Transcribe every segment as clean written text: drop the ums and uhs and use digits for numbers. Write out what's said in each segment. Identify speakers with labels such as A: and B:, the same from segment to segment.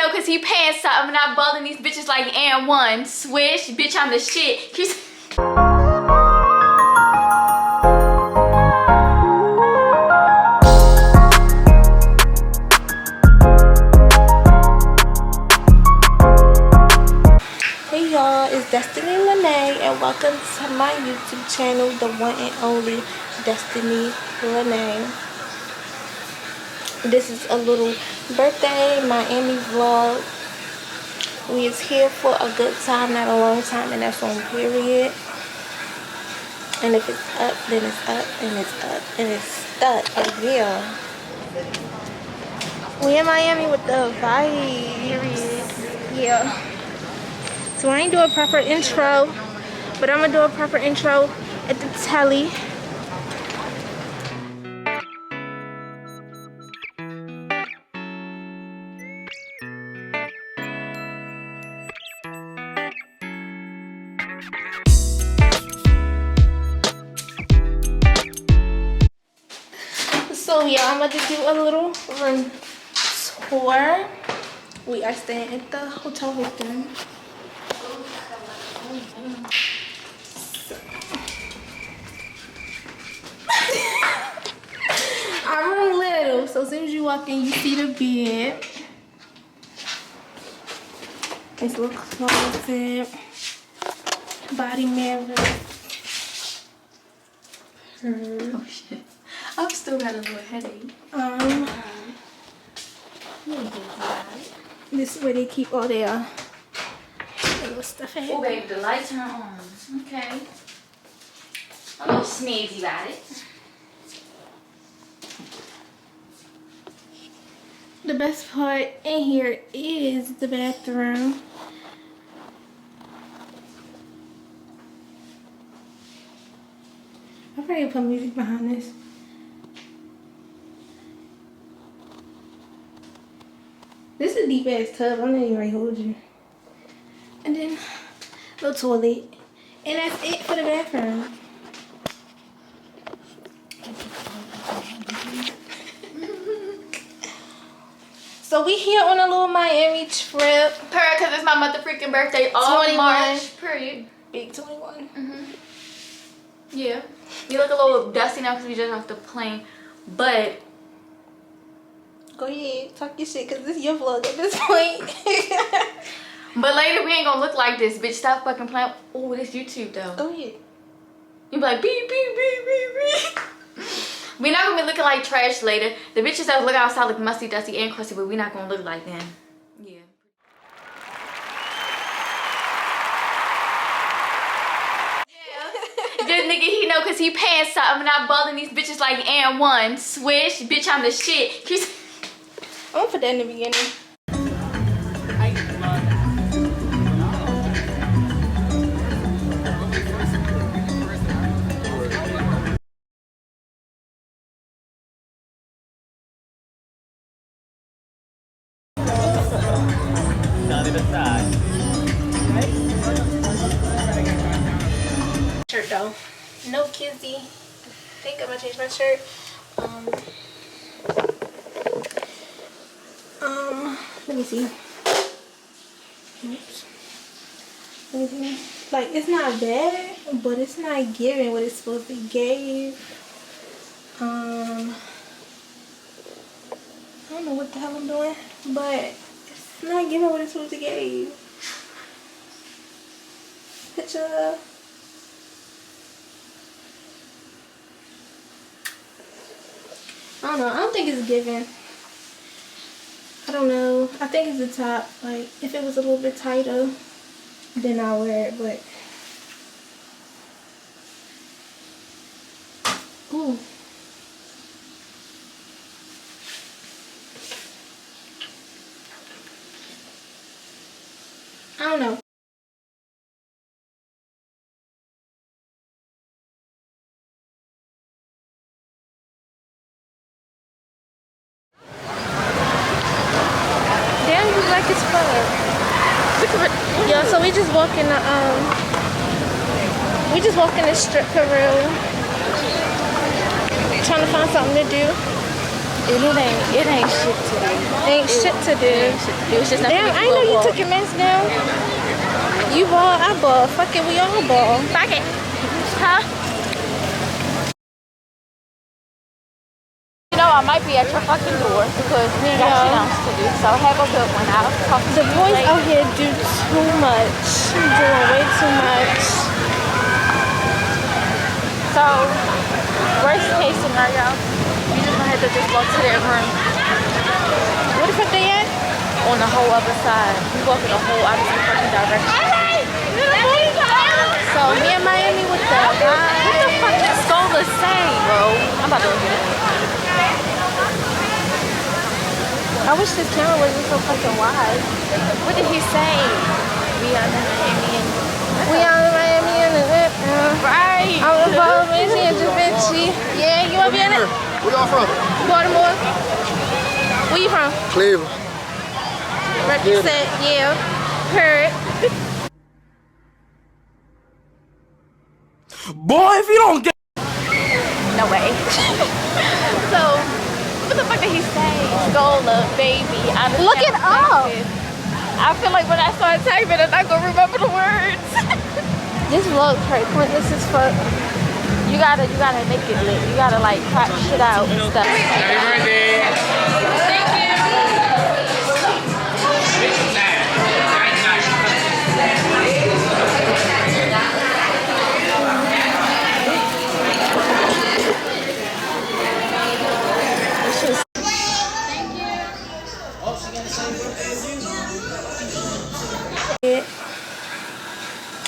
A: know because he paying something and I'm balling these bitches like and one. Swish, bitch, I'm the shit.
B: Hey y'all, it's Destiny Lene and welcome to my YouTube channel, the one and only Destiny Lene. This is a little birthday Miami vlog. We is here for a good time, not a long time, and that's on period. And if it's up, then it's up, and it's up, and it's stuck. And yeah, we in Miami with the vibe. Yeah. So I ain't do a proper intro, but I'm gonna do a proper intro at the telly. So yeah, I'm about to do a little room tour. We are staying at the Hotel Hilton. Our room little, so as soon as you walk in, you see the bed. This little closet, body mirror.
A: Oh shit. I've still got a little headache.
B: This is where they keep all their little stuff in.
A: Oh baby, the lights are on. Okay. A little sneezy about it.
B: The best part in here is the bathroom. I'll probably put music behind this. This is a deep ass tub. I'm not even ready to hold you. And then little toilet. And that's it for the bathroom. So we here on a little Miami trip.
A: Because it's my motherfucking birthday all
B: 21.
A: March. Period.
B: Big 21.
A: Yeah. You look a little dusty now because we just off the plane. But
B: Go ahead, talk your shit, cause this is your vlog at this point.
A: but later we ain't gonna look like this, bitch. Stop fucking playing. Oh, this YouTube though.
B: Go ahead.
A: You be like beep beep beep beep beep. We not gonna be looking like trash later. The bitches that look outside look musty, dusty, and crusty, but we not gonna look like them. Yeah. Good nigga, he know cause he paying something and I'm balling these bitches like and one. Swish, bitch, I'm the shit.
B: I'm gonna put that in the beginning. Shirt though, no kizzy. I think I'm gonna change my shirt. Let me see. Oops. Let me see. Like, it's not bad, but it's not giving what it's supposed to give. I don't know what the hell I'm doing, but it's not giving what it's supposed to give. Picture. I don't know. I don't think it's giving. I don't know. I think it's the top. Like, if it was a little bit tighter, then I'll wear it, but. Ooh. I don't know. As fuck. Yeah, so we just walk in the strip for real. Trying to find something to do.
A: And it ain't shit to do.
B: Ain't shit to do.
A: It was just nothing.
B: Damn, I know you took your mask down. You ball, I ball. Fuck it, we all ball.
A: Fuck it. Huh? You know, I might be at your fucking door because we ain't got shit else to do. So have a good one. I'll talk to
B: The
A: you
B: boys
A: later.
B: out here do too much. Doing way too much.
A: So, worst case scenario, you just gonna have to just go to their room.
B: Where the fuck they at?
A: On the whole other side. You walk in the whole opposite fucking direction.
B: So me and Miami with the
A: What the fuck did Scola say, bro? I'm about to look at it.
B: I wish this camera wasn't so fucking wide.
A: What did he say? We are in Miami and
B: We out in Miami and
A: right.
B: I'm involved in Da Vinci. Yeah, you wanna be in it?
C: Where y'all from?
B: Baltimore. Where you from?
C: Cleveland.
B: Represent, yeah. Heard.
C: Boy, if you don't get
A: No way. So, what the fuck did he say? Scola, baby.
B: Look it up.
A: I feel like when I start typing, I'm not gonna remember the words.
B: This vlog's pretty pointless as fuck.
A: You gotta make it lit. You gotta like crap shit out and stuff.
C: Happy birthday.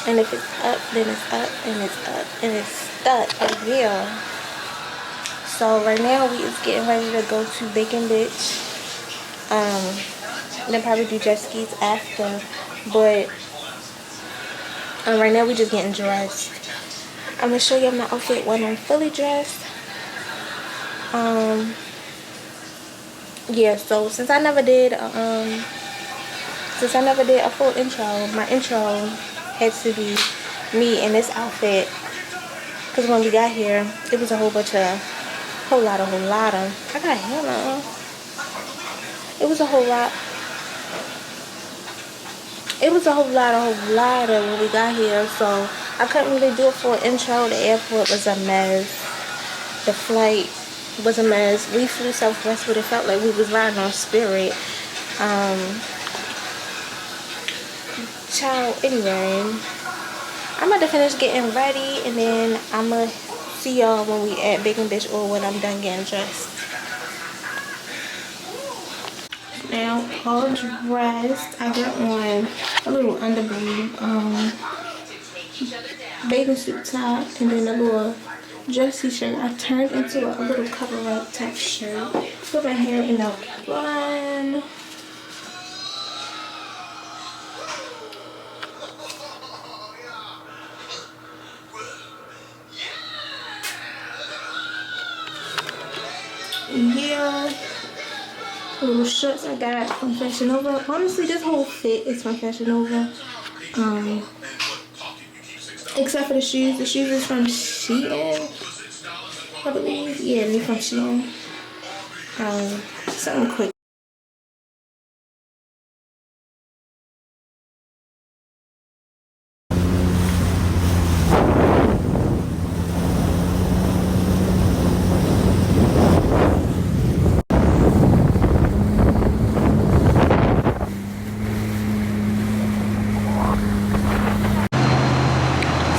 B: And if it's up, then it's up, and it's up, and it's stuck right here. So right now we is getting ready to go to Bacon Bitch. Then probably do jet skis after. But right now we just getting dressed. I'm gonna show you my outfit when I'm fully dressed. Yeah, so since I never did a full intro, my intro had to be me in this outfit, because when we got here it was a whole lot of I got Hannah. It was a whole lot when we got here, so I couldn't really do a full intro. The airport was a mess, the flight was a mess. We flew Southwest, but it felt like we was riding on Spirit. Anyway, I'm about to finish getting ready, and then I'm gonna see y'all when we at Bacon Bitch or when I'm done getting dressed. Now, all dressed, I got on a little underboob, bathing suit top, and then a little dressy shirt. I turned into a little cover-up type shirt. Put my hair in a bun. Yeah, little shirts I got from Fashion Nova. Honestly, this whole fit is from Fashion Nova. Except for the shoes. The shoes is from Shein, I believe. Yeah, they're from Shein. Something quick.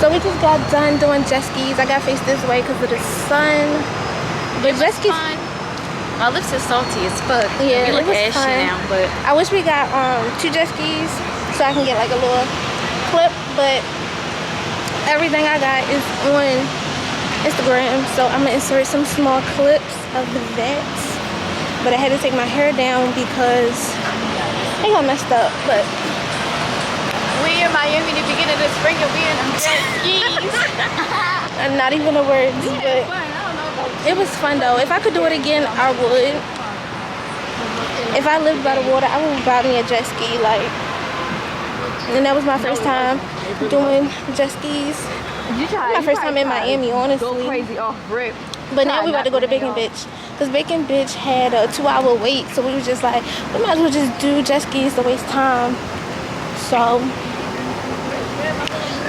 B: So we just got done doing jet skis. I got faced this way because of the sun. But jet skis,
A: My lips are salty as fuck.
B: yeah,
A: We
B: it
A: look
B: was
A: ashy
B: fun.
A: now, but
B: I wish we got 2 jet skis so I can get like a little clip. But everything I got is on Instagram, so I'm gonna insert some small clips of the vets. But I had to take my hair down because I got messed up. But
A: we in Miami the beginning of the spring and we in them jet skis.
B: not even the words, but it was fun though. If I could do it again, I would. If I lived by the water, I would buy me a jet ski. Like, and that was my first time doing jet skis. My first time in Miami, honestly.
A: Go crazy off rip.
B: But now we about to go to Bacon Bitch. Because Bacon Bitch had a 2-hour wait. So we was just like, we might as well just do jet skis to waste time. So,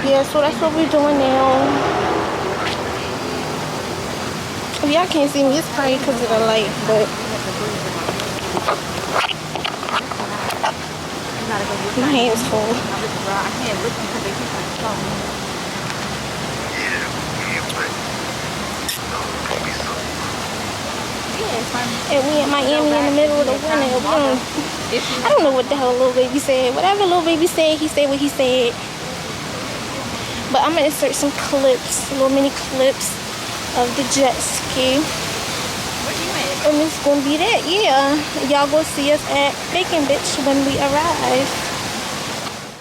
B: yeah, so that's what we're doing now. Y'all can't see me. It's probably because of the light, but my hands full.
A: I can't look because they keep on showing.
B: And we in Miami in the middle of the winter. I don't know what the hell little baby said. Whatever little baby said, he said what he said. But I'm gonna insert some clips, little mini clips of the jet ski. And it's gonna be that, yeah. Y'all go see us at Bacon Bitch when we arrive.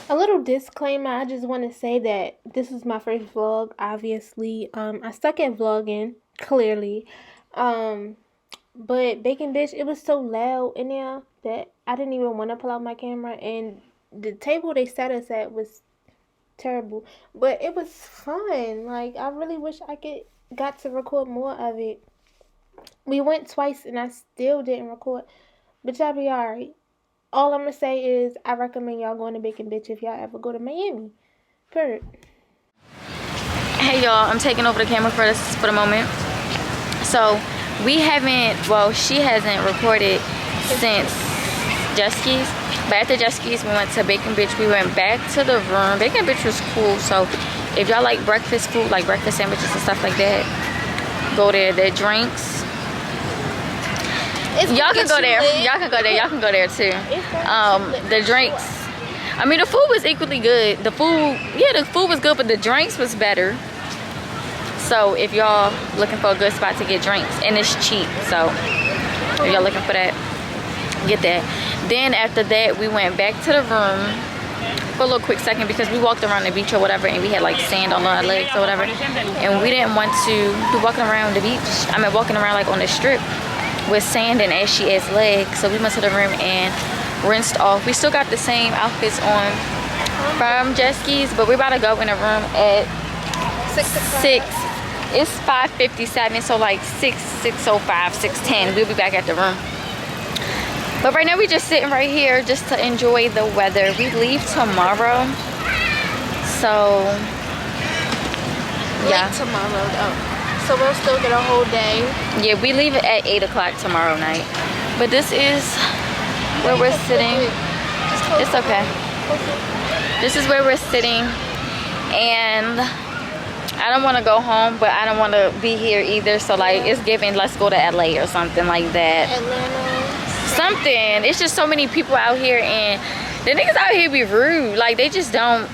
B: A little disclaimer, I just want to say that this is my first vlog, obviously. I suck at vlogging, clearly. But Bacon Bitch, it was so loud in there that I didn't even want to pull out my camera. And the table they sat us at was terrible. But it was fun. Like, I really wish I got to record more of it. We went twice and I still didn't record. But y'all be alright. All I'm going to say is I recommend y'all going to Bacon Bitch if y'all ever go to Miami. Period.
A: Hey y'all, I'm taking over the camera for the moment. So, we haven't, well, she hasn't recorded since jet skis. But after jet skis, we went to Bacon Bitch. We went back to the room. Bacon Bitch was cool. So, if y'all like breakfast food, like breakfast sandwiches and stuff like that, go there. Their drinks. Y'all can go there. Y'all can go there. Y'all can go there too. The drinks. I mean, the food was equally good. The food was good, but the drinks was better. So if y'all looking for a good spot to get drinks, and it's cheap, so if y'all looking for that, get that. Then after that, we went back to the room for a little quick second because we walked around the beach or whatever, and we had like sand on our legs or whatever, and we didn't want to be walking around the beach. I mean, walking around like on the strip with sand and ashy ass legs. So we went to the room and rinsed off. We still got the same outfits on from jet skis, but we're about to go in a room at 6. It's 5:57, so like 6:05, 6:10. We'll be back at the room. But right now we just sitting right here just to enjoy the weather. We leave tomorrow, so yeah.
B: Late tomorrow though. So we'll still get a whole day.
A: Yeah, we leave it at 8 o'clock tomorrow night. But this is where we're sitting. It's okay. This is where we're sitting. And I don't want to go home, but I don't want to be here either. So, like, it's giving, let's go to LA or something like that.
B: Atlanta.
A: Something. It's just so many people out here. And the niggas out here be rude. Like, they just don't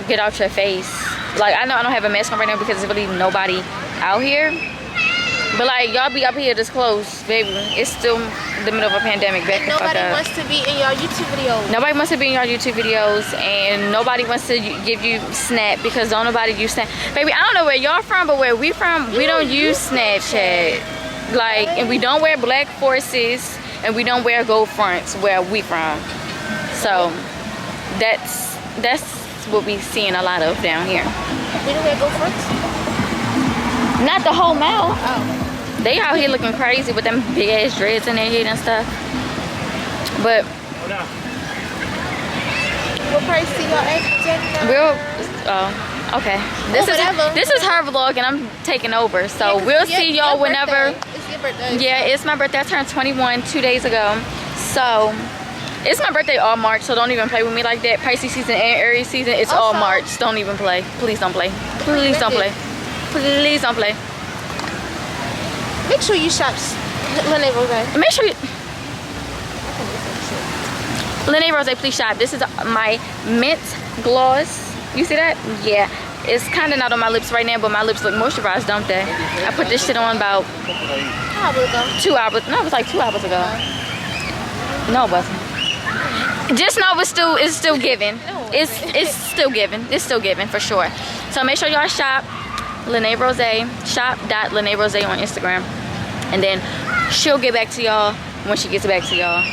A: get out your face. Like, I know I don't have a mask on right now because there's really nobody out here, but like y'all be up here this close, baby. It's still the middle of a pandemic. Back the fuck up.
B: Nobody wants to be in your YouTube videos.
A: Nobody wants to be in your YouTube videos, and nobody wants to give you Snap because don't nobody use Snap. Baby, I don't know where y'all from, but where we from, we don't use Snapchat. Like, and we don't wear black forces, and we don't wear gold fronts where we from. So that's what we seeing a lot of down here.
B: We don't wear gold fronts.
A: Not the whole mouth.
B: Oh.
A: They out here looking crazy with them big ass dreads in their head and stuff. But
B: we'll probably see y'all
A: we'll okay. This is her vlog and I'm taking over. So yeah, we'll see y'all whenever.
B: It's your birthday.
A: Yeah, it's my birthday. I turned 21 2 days ago. So it's my birthday all March, so don't even play with me like that. Pisces season and Aries season, it's also all March. Don't even play. Please don't play. Please don't play. Please don't play.
B: Make sure you shop Lene Rose.
A: Make sure you... Lene Rose, please shop. This is my mint gloss. You see that? Yeah. It's kind of not on my lips right now, but my lips look moisturized, don't they? I put this shit on about 2 hours. No, it was like 2 hours ago. No, it wasn't. Just know it's still giving. It's still giving. It's still giving for sure. So make sure y'all shop Lene Rose. Shop.Lene Rose on Instagram. And then she'll get back to y'all when she gets back to y'all.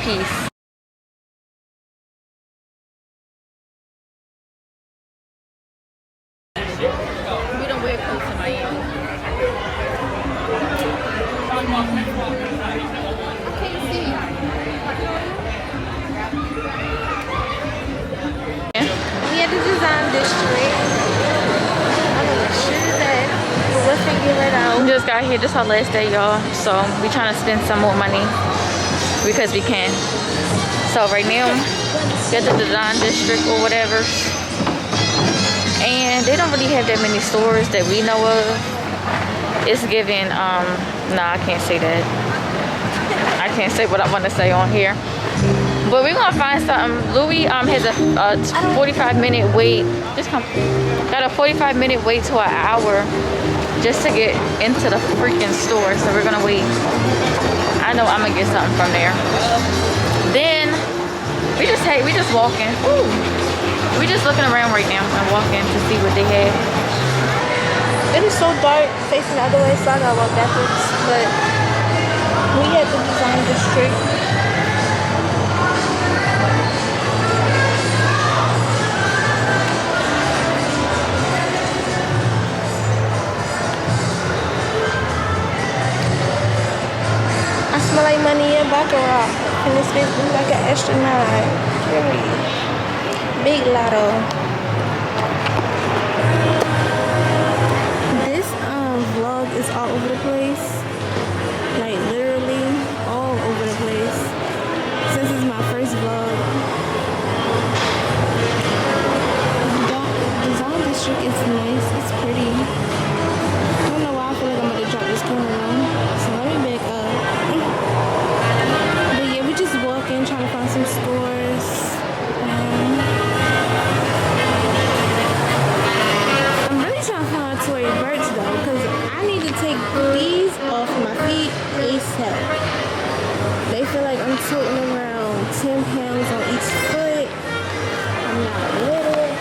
A: Peace. We don't wear clothes in Miami. just got here. This our last day, y'all. So we trying to spend some more money because we can. So right now, get the design district or whatever. And they don't really have that many stores that we know of. It's giving, nah, I can't say that. I can't say what I want to say on here. But we're gonna find something. Louis has a 45-minute wait. Got a 45-minute wait to an hour just to get into the freaking store. So we're gonna wait. I know I'm gonna get something from there. Then we just walking. Ooh. We just looking around right now and walking to see what they have.
B: It is so dark facing the other way, so I gotta walk backwards. But we at the design district. I smell like money in Baccarat. And this bitch looks like an astronaut. Period. Big lotto. This vlog is all over the place. Like literally all over the place. Since it's my first vlog. The design district is nice. It's pretty. I don't know why I feel like I'm gonna drop this camera. So let me back up. But yeah, we just walking, trying to find some stores. I'm really trying to find Tory Burch though, because I need to take these off my feet ASAP. They feel like I'm toting around 10 pounds on each foot. I'm not with it.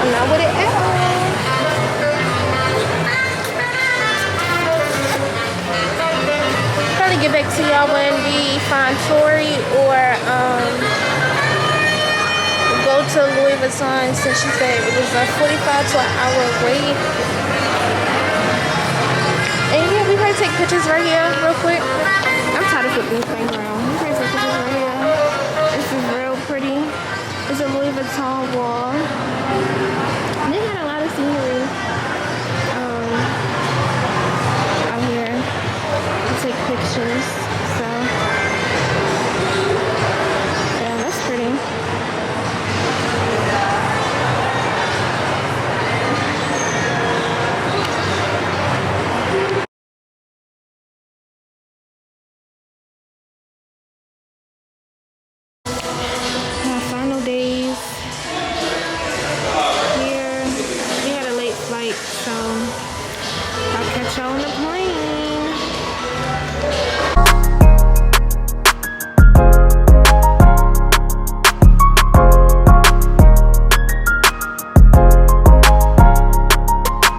B: I'm not with it at all. Probably get back to y'all when we find Tori or go to Louis Vuitton since she said it was a 45 to an hour wait. And yeah, we probably take pictures right here real quick. I'm tired of flipping this thing around. We probably take pictures right here. This is real pretty. It's a Louis Vuitton wall. And they got a lot of scenery.